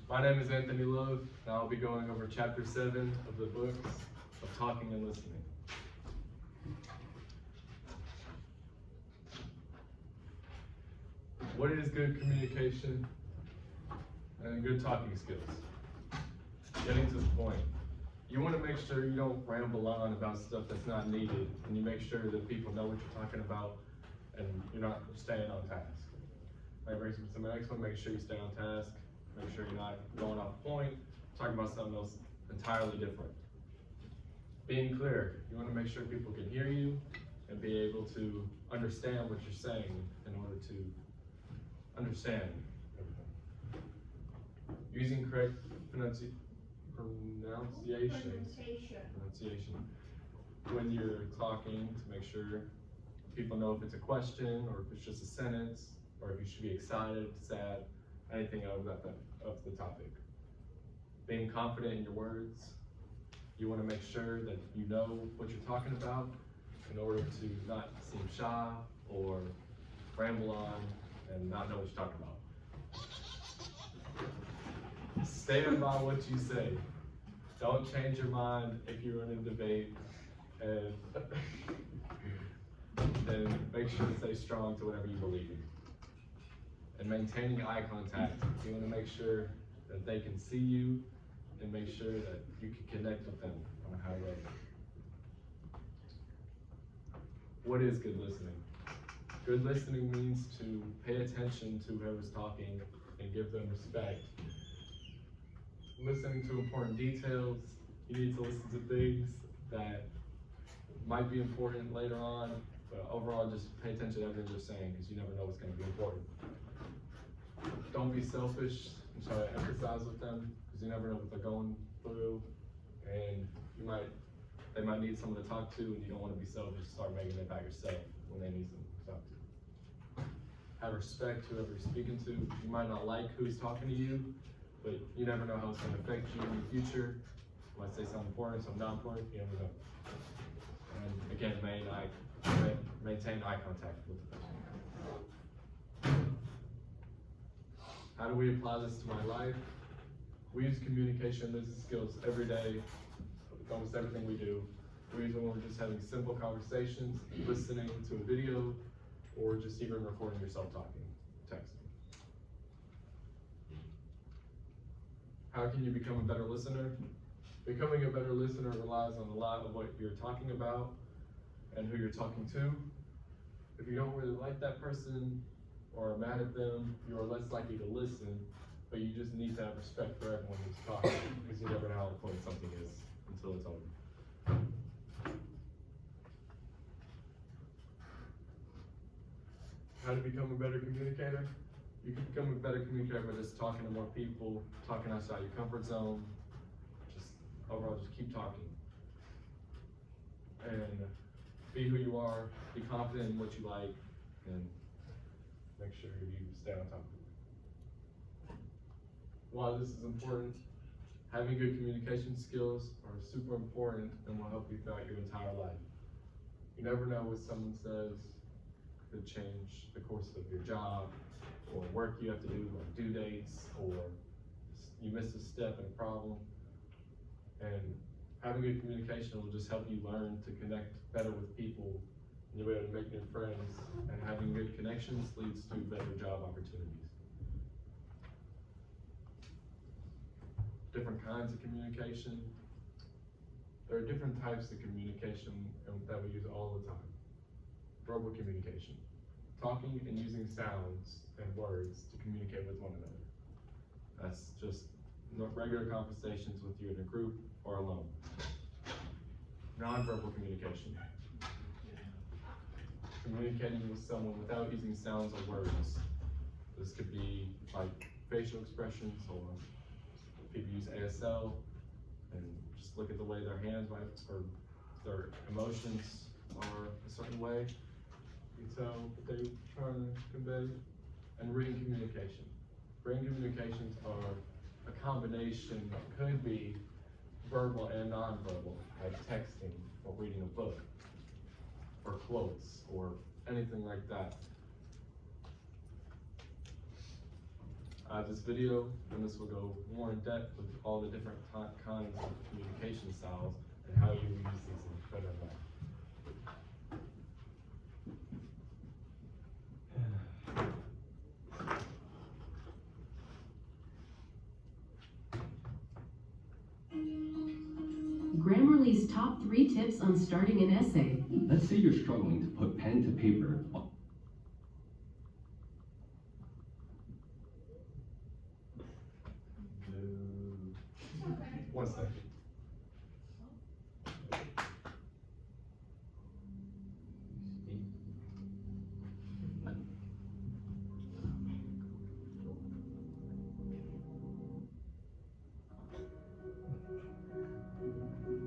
My name is Anthony Love, and I'll be going over Chapter 7 of the books of Talking and Listening. What is good communication and good talking skills? Getting to the point. You want to make sure you don't ramble on about stuff that's not needed, and you make sure that people know what you're talking about, and you're not staying on task. So my next one, make sure you stay on task. Make sure you're not going off point, talking about something else entirely different. Being clear. You want to make sure people can hear you and be able to understand what you're saying in order to understand everything. Using correct pronunciation. When you're talking, to make sure people know if it's a question or if it's just a sentence, or if you should be excited, sad, anything of the topic. Being confident in your words. You want to make sure that you know what you're talking about in order to not seem shy or ramble on and not know what you're talking about. Stand by what you say. Don't change your mind if you're in a debate, and then make sure to stay strong to whatever you believe in. And maintaining eye contact. You want to make sure that they can see you and make sure that you can connect with them on a high level. What is good listening? Good listening means to pay attention to whoever's talking and give them respect. Listening to important details. You need to listen to things that might be important later on, but overall just pay attention to everything they're saying, because you never know what's going to be important. Don't be selfish and try to empathize with them, because you never know what they're going through, and they might need someone to talk to, and you don't want to be selfish, start making it about yourself when they need someone to talk to. Have respect to whoever you're speaking to. You might not like who's talking to you, but you never know how it's going to affect you in the future. You might say something important, something not important, you never know. And again, maintain eye contact with the person. How do we apply this to my life? We use communication and listening skills every day, with almost everything we do. We use it when we're just having simple conversations, listening to a video, or just even recording yourself talking, texting. How can you become a better listener? Becoming a better listener relies on a lot of what you're talking about and who you're talking to. If you don't really like that person or are mad at them, you are less likely to listen, but you just need to have respect for everyone who's talking, because you never know how important something is until it's over. How to become a better communicator? You can become a better communicator by just talking to more people, talking outside your comfort zone. Overall, just keep talking. And be who you are, be confident in what you like, and make sure you stay on top of it. While this is important, having good communication skills are super important and will help you throughout your entire life. You never know what someone says could change the course of your job, or work you have to do, like due dates, or you miss a step in a problem. And having good communication will just help you learn to connect better with people, and you'll be able to make new friends, and having good connections leads to better job opportunities. Different kinds of communication. There are different types of communication that we use all the time. Verbal communication. Talking and using sounds and words to communicate with one another. That's just regular conversations with you in a group or alone. Non-verbal communication. Communicating with someone without using sounds or words. This could be like facial expressions, or people use ASL and just look at the way their hands might, or their emotions are a certain way. You can tell what they're trying to convey. And written communication. Written communications are a combination that could be verbal and non-verbal, like texting or reading a book or quotes or anything like that. this video, and this will go more in depth with all the different kinds of communication styles and how you use these in better life. Grammarly's top 3 tips on starting an essay. Let's say you're struggling to put pen to paper. One second.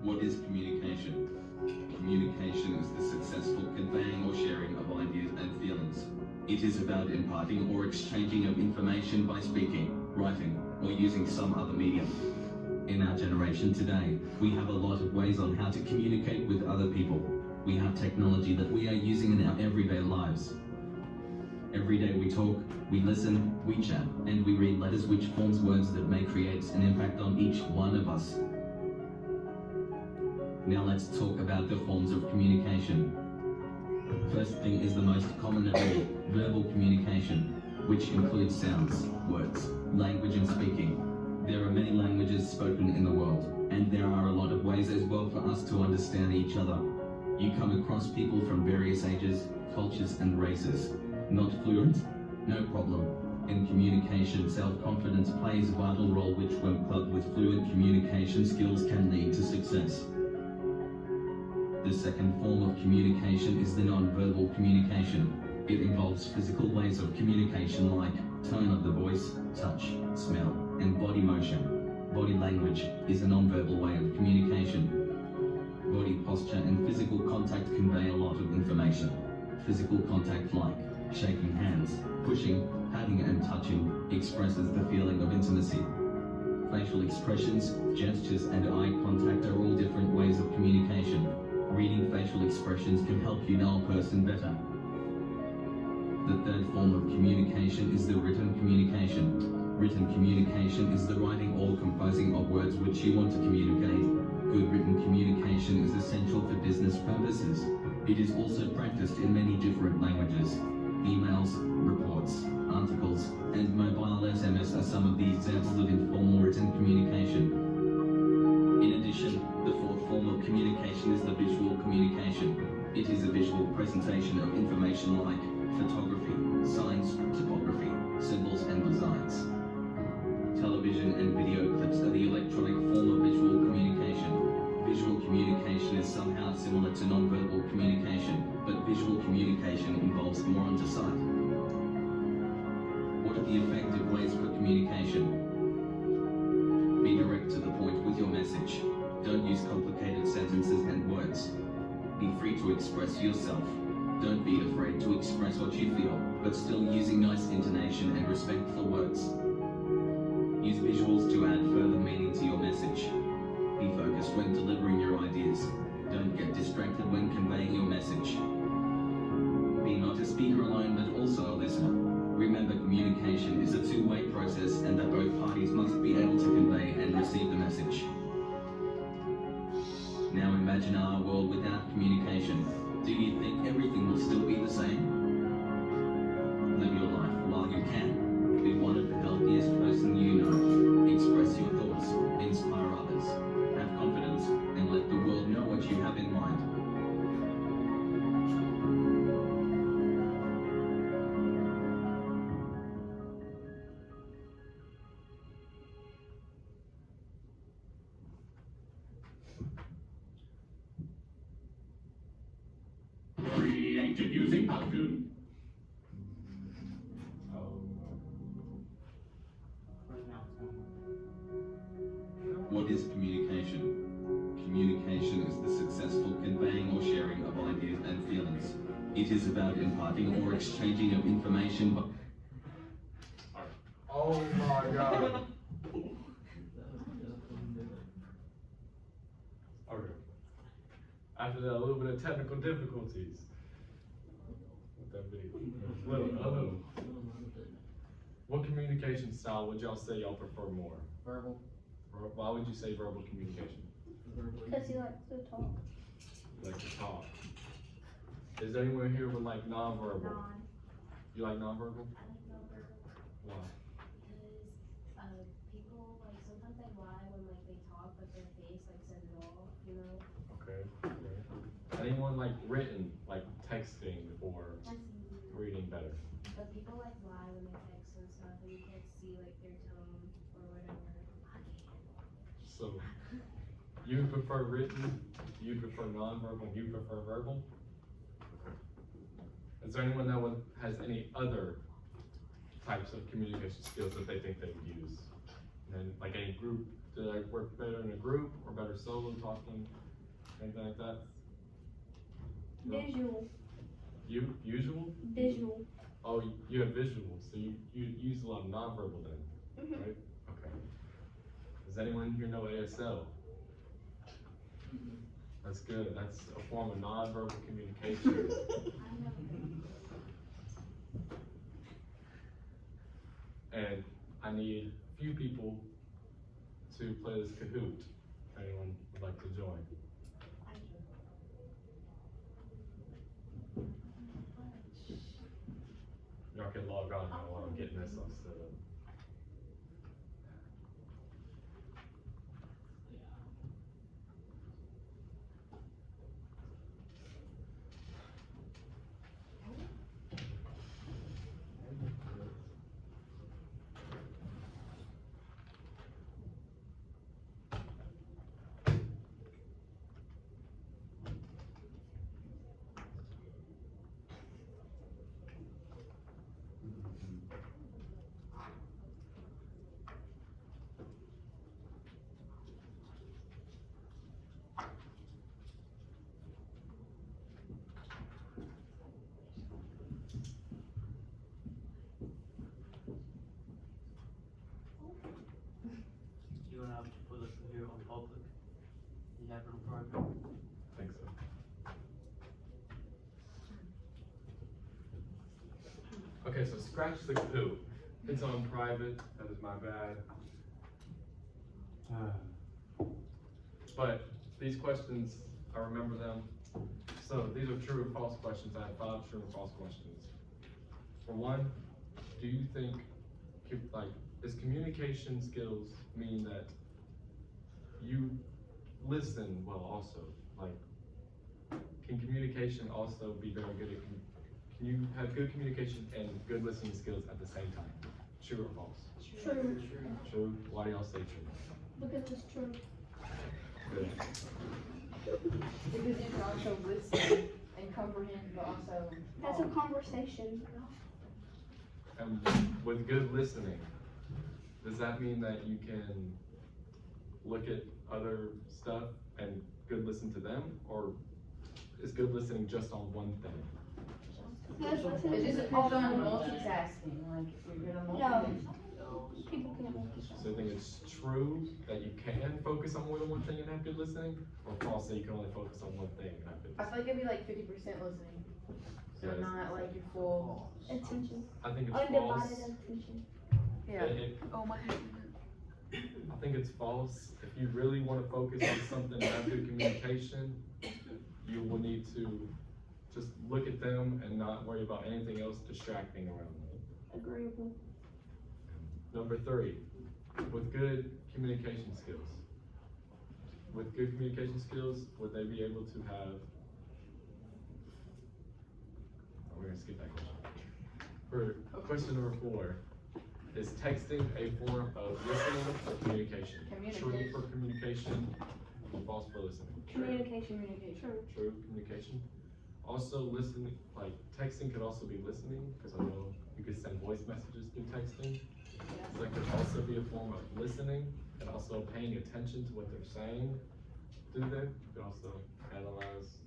What is communication? Communication is the successful conveying or sharing of ideas and feelings. It is about imparting or exchanging of information by speaking, writing, or using some other medium. In our generation today, we have a lot of ways on how to communicate with other people. We have technology that we are using in our everyday lives. Every day we talk, we listen, we chat, and we read letters which forms words that may create an impact on each one of us. Now let's talk about the forms of communication. First thing is the most common of all, verbal communication, which includes sounds, words, language and speaking. There are many languages spoken in the world, and there are a lot of ways as well for us to understand each other. You come across people from various ages, cultures and races. Not fluent? No problem. In communication, self-confidence plays a vital role which when clubbed with fluent communication skills can lead to success. The second form of communication is the non-verbal communication. It involves physical ways of communication like tone of the voice, touch, smell, and body motion. Body language is a non-verbal way of communication. Body posture and physical contact convey a lot of information. Physical contact like shaking hands, pushing, patting and touching expresses the feeling of intimacy. Facial expressions, gestures and eye contact are all different ways of communication. Reading facial expressions can help you know a person better. The third form of communication is the written communication. Written communication is the writing or composing of words which you want to communicate. Good written communication is essential for business purposes. It is also practiced in many different languages. Emails, reports, articles, and mobile SMS are some of the examples of informal written communication. In addition, the fourth form of communication is the visual communication. It is a visual presentation of information like photography, signs, typography, symbols and designs. Television and video clips are the electronic form of visual communication. Visual communication is somehow similar to non-verbal communication, but visual communication involves more onto sight. What are the effective ways for communication? Be direct to the point with your message. Don't use complicated sentences and words. Be free to express yourself. Don't be afraid to express what you feel, but still using nice intonation and respectful words. Use visuals to add further meaning to your message. Be focused when delivering your ideas. Don't get distracted when conveying your message. Be not a speaker alone, but also a listener. Remember, communication is a two-way process and that both parties must be able to convey and receive the message. Now imagine our world without communication. Do you think everything will still be the same? Live your life while you can. Be one of the healthiest person you know. Express your thoughts, inspire others. Have confidence, and let the world know what you have in mind. Created using Powtoon. What is communication? Communication is the successful conveying or sharing of ideas and feelings. It is about imparting or exchanging of information by... Oh my God. Okay. After that, a little bit of technical difficulties with that video. A little. What communication style would y'all say y'all prefer more? Verbal. Why would you say verbal communication? Because he likes to talk. Like to talk. Is there anyone here with like nonverbal? Non. You like nonverbal? I like nonverbal Why? because people like sometimes they lie when like they talk, but their face like says it all, you know? Okay. Anyone like written, like texting or That's easy. reading better? But people like lie when they text and stuff, and you can't see like their tone or whatever. So, you prefer written, you prefer nonverbal, and you prefer verbal? Is there anyone that has any other types of communication skills that they think they would use? And like any group, do they work better in a group or better solo talking, anything like that? No? Visual. You, usual? Visual. Oh, you have visuals, so you use a lot of nonverbal then, Mhm. right? Okay. Does anyone here know ASL? That's good, that's a form of nonverbal communication. And I need a few people to play this Kahoot, if anyone would like to join. Y'all can log on now while I'm getting this all set up. You don't have to put it here on public. You have it on private. I think so. Okay, so scratch the Kahoot. It's on private, that is my bad. But these questions, I remember them. So these are true or false questions. I have 5 true or false questions. For one, do you think, does communication skills mean that you listen well also? Like, can communication also be very good at, can you have good communication and good listening skills at the same time? True or false? True. True. Why do y'all say true? Because it's true. Good. Because you can also listen and comprehend, but also. That's a conversation. And with good listening, does that mean that you can look at other stuff and good listen to them? Or is good listening just on one thing? That's what's It just depends on No. multitasking, like if you're gonna multitask. People can't multitask. So you think it's true that you can focus on more than one thing and have good listening? Or false that you can only focus on one thing and have good I listening? feel like it'd be like 50% listening, so Yeah, not like your full. Attention. I think it's false. Undivided attention. Oh my. I think it's false. If you really want to focus on something and have good communication, you will need to just look at them and not worry about anything else distracting around them. Agreeable. Number 3, with good communication skills. With good communication skills, would they be able to have, we're gonna skip that question. For question number 4, is texting a form of listening or communication? True for communication, false for listening. Communication. Communication. True communication. Also listening, like texting could also be listening, because I know you could send voice messages through texting. So it could also be a form of listening and also paying attention to what they're saying. Do they? You could also analyze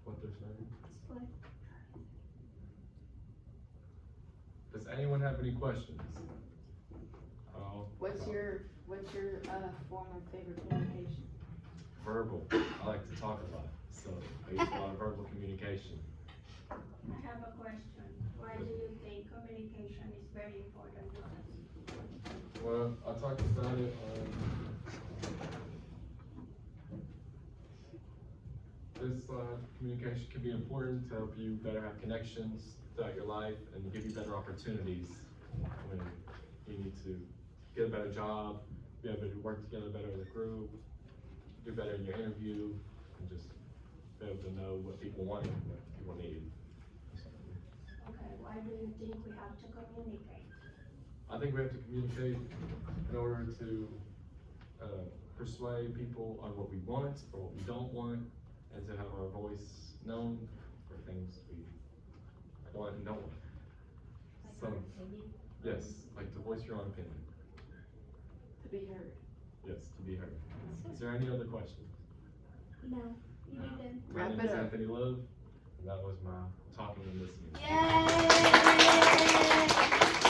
what they're saying. Display. Does anyone have any questions? Oh, What's your form of favorite communication? verbal. I like to talk a lot, so I use a lot of verbal communication. I have a question. Why do you think communication is very important to us? Well, I talked about it this slide. Communication can be important to help you better have connections throughout your life and give you better opportunities when you need to get a better job, be able to work together better as a group, do better in your interview, and just be able to know what people want and what people need. Okay, why do you think we have to communicate? I think we have to communicate in order to persuade people on what we want or what we don't want, and to have our voice known for things we want and don't want. So, yes, like to voice your own opinion. To be heard. Yes, to be heard. Is there any other questions? No, you didn't. My Wrap name it is up. Anthony Love, and that was my talking and listening. Yay!